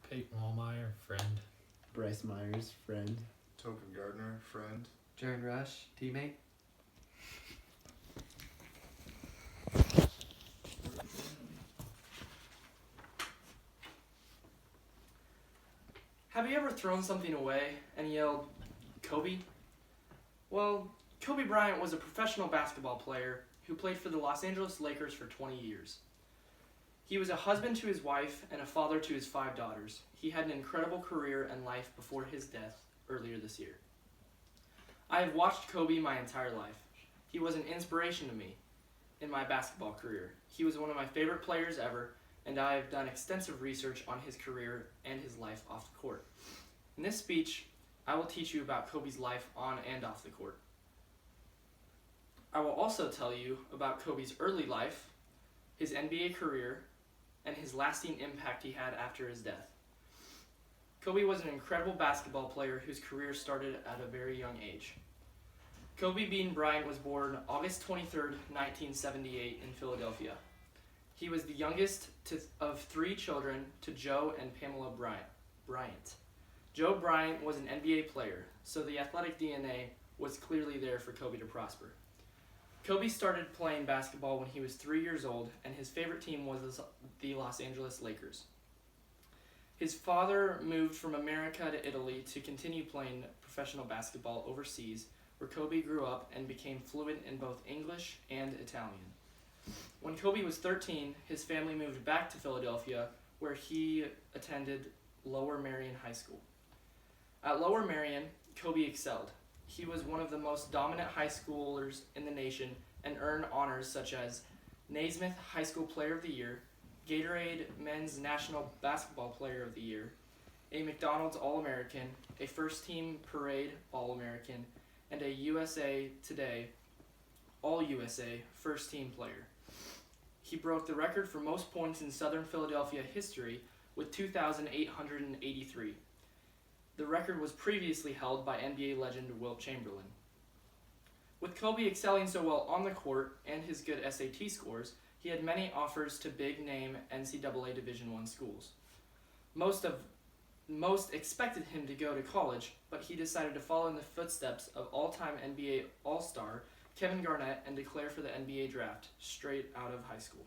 Peyton Wallmeyer, friend. Bryce Myers, friend. Tobin Gardner, friend. Jared Rush, teammate. Have you ever thrown something away and yelled, Kobe? Well, Kobe Bryant was a professional basketball player who played for the Los Angeles Lakers for 20 years. He was a husband to his wife and a father to his 5 daughters. He had an incredible career and life before his death earlier this year. I have watched Kobe my entire life. He was an inspiration to me in my basketball career. He was one of my favorite players ever, and I have done extensive research on his career and his life off the court. In this speech, I will teach you about Kobe's life on and off the court. I will also tell you about Kobe's early life, his NBA career, and his lasting impact he had after his death. Kobe was an incredible basketball player whose career started at a very young age. Kobe Bean Bryant was born August 23, 1978 in Philadelphia. He was the youngest of 3 children to Joe and Pamela Bryant. Joe Bryant was an NBA player, so the athletic DNA was clearly there for Kobe to prosper. Kobe started playing basketball when he was 3 years old, and his favorite team was the Los Angeles Lakers. His father moved from America to Italy to continue playing professional basketball overseas, where Kobe grew up and became fluent in both English and Italian. When Kobe was 13, his family moved back to Philadelphia, where he attended Lower Merion High School. At Lower Merion, Kobe excelled. He was one of the most dominant high schoolers in the nation and earned honors such as Naismith High School Player of the Year, Gatorade Men's National Basketball Player of the Year, a McDonald's All-American, a First Team Parade All-American, and a USA Today All-USA First Team Player. He broke the record for most points in Southern Philadelphia history with 2,883. The record was previously held by NBA legend Wilt Chamberlain. With Kobe excelling so well on the court and his good SAT scores, he had many offers to big-name NCAA Division I schools. Most expected him to go to college, but he decided to follow in the footsteps of all-time NBA All-Star Kevin Garnett and declare for the NBA draft straight out of high school.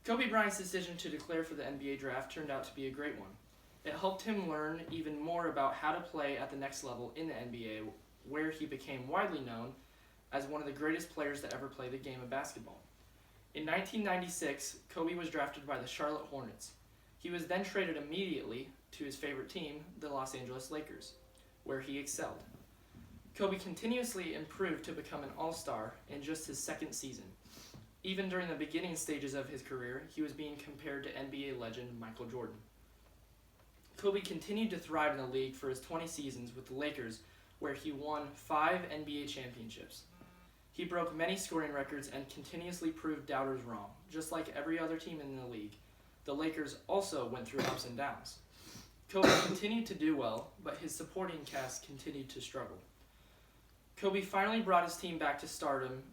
Kobe Bryant's decision to declare for the NBA draft turned out to be a great one. It helped him learn even more about how to play at the next level in the NBA, where he became widely known as one of the greatest players to ever play the game of basketball. In 1996, Kobe was drafted by the Charlotte Hornets. He was then traded immediately to his favorite team, the Los Angeles Lakers, where he excelled. Kobe continuously improved to become an all-star in just his second season. Even during the beginning stages of his career, he was being compared to NBA legend Michael Jordan. Kobe continued to thrive in the league for his 20 seasons with the Lakers, where he won 5 NBA championships. He broke many scoring records and continuously proved doubters wrong, just like every other team in the league. The Lakers also went through ups and downs. Kobe continued to do well, but his supporting cast continued to struggle. Kobe finally brought his team back to stardom,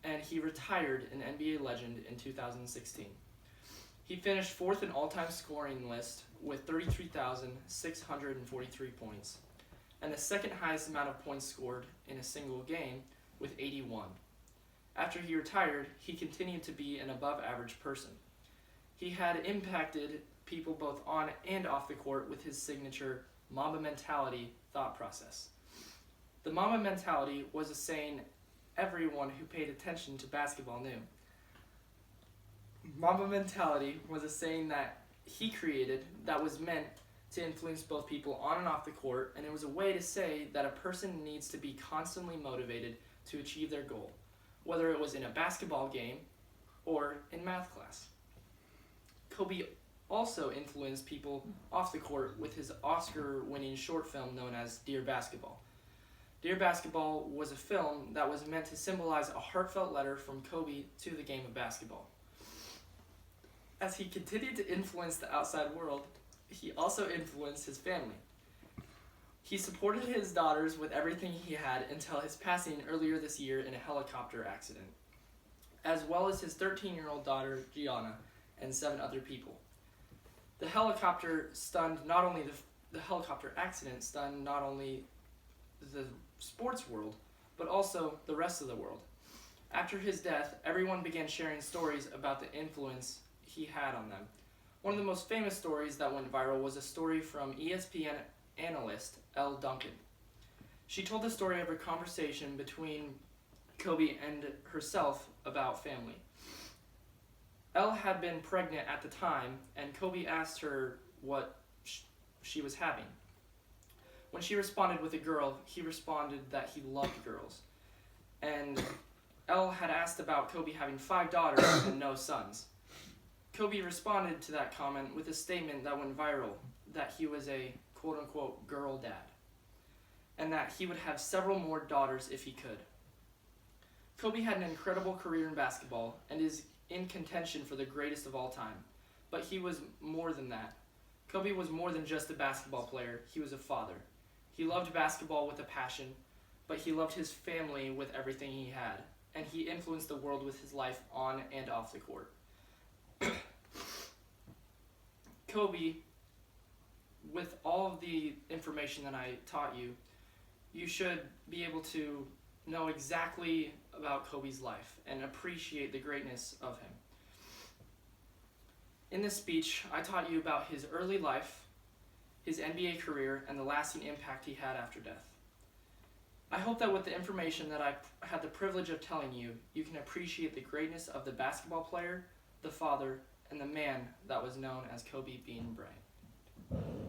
and he retired an NBA legend in 2016. He finished 4th in all-time scoring list with 33,643 points, and the second highest amount of points scored in a single game with 81. After he retired, he continued to be an above-average person. He had impacted people both on and off the court with his signature Mamba mentality thought process. The Mamba mentality was a saying everyone who paid attention to basketball knew. Mamba mentality was a saying that he created that was meant to influence both people on and off the court, and it was a way to say that a person needs to be constantly motivated to achieve their goal, whether it was in a basketball game or in math class. Kobe also influenced people off the court with his Oscar-winning short film known as Dear Basketball. Dear Basketball was a film that was meant to symbolize a heartfelt letter from Kobe to the game of basketball. As he continued to influence the outside world, he also influenced his family. He supported his daughters with everything he had until his passing earlier this year in a helicopter accident, as well as his 13-year-old daughter, Gianna, and 7 other people. The helicopter stunned not only the helicopter accident stunned not only the sports world, but also the rest of the world. After his death, everyone began sharing stories about the influence he had on them. One of the most famous stories that went viral was a story from ESPN analyst Elle Duncan. She told the story of a conversation between Kobe and herself about family. Elle had been pregnant at the time, and Kobe asked her what she was having. When she responded with a girl, he responded that he loved girls. And Elle had asked about Kobe having 5 daughters and no sons. Kobe responded to that comment with a statement that went viral, that he was a quote-unquote girl dad, and that he would have several more daughters if he could. Kobe had an incredible career in basketball and is in contention for the greatest of all time, but he was more than that. Kobe was more than just a basketball player, he was a father. He loved basketball with a passion, but he loved his family with everything he had, and he influenced the world with his life on and off the court. Kobe, with all of the information that I taught you, you should be able to know exactly about Kobe's life and appreciate the greatness of him. In this speech, I taught you about his early life, his NBA career, and the lasting impact he had after death. I hope that with the information that I had the privilege of telling you, you can appreciate the greatness of the basketball player, the father, and the man that was known as Kobe Bean Bryant.